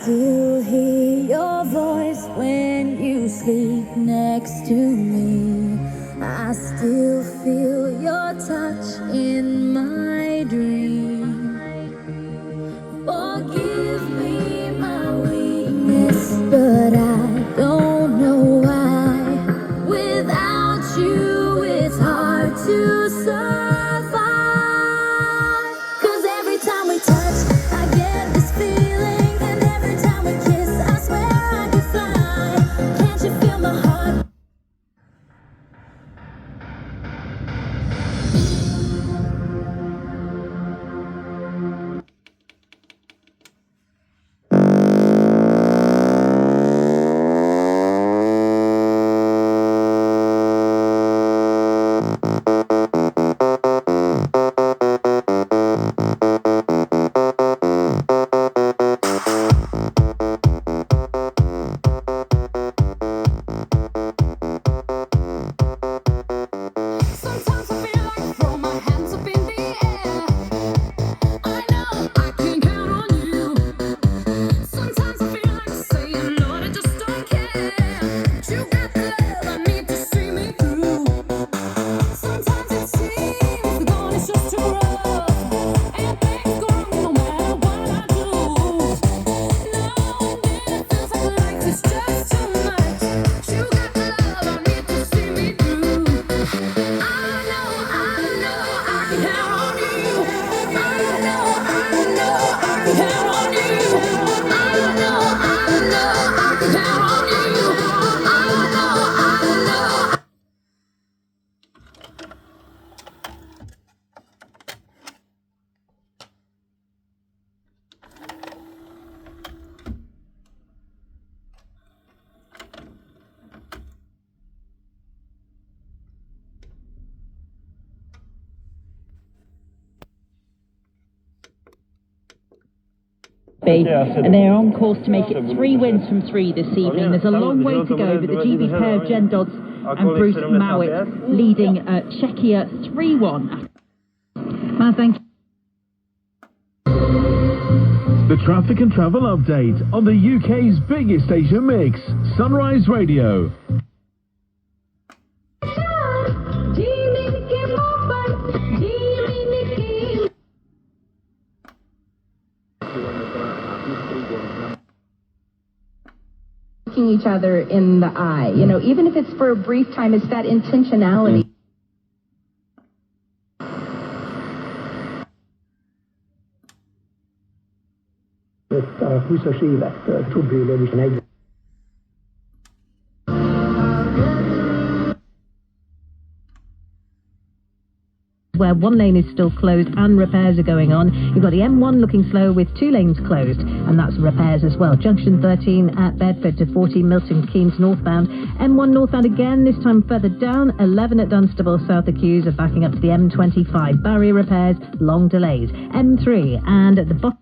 still hear your voice when you sleep next to me. I still feel your touch in my dream. Forgive me my weakness, but I don't know why. Without you, it's hard to survive. 'Cause every time we touch, I get this feeling, and every time we kiss, I swear I could fly. Can't you feel my heart? And they're on course to make it 3 wins from 3 this evening. There's a long way to go, but the GB pair of Jen Dodds and Bruce Mowat leading Czechia 3-1. Thank you. The traffic and travel update on the UK's biggest station mix, Sunrise Radio. Looking each other in the eye, you know, even if it's for a brief time, it's that intentionality. Where one lane is still closed and repairs are going on. You've got the M1 looking slow with 2 lanes closed, and that's repairs as well. Junction 13 at Bedford to 14 Milton Keynes northbound. M1 northbound again, this time further down. 11 at Dunstable south of Quays are backing up to the M25. Barrier repairs, long delays. M3 and at the bottom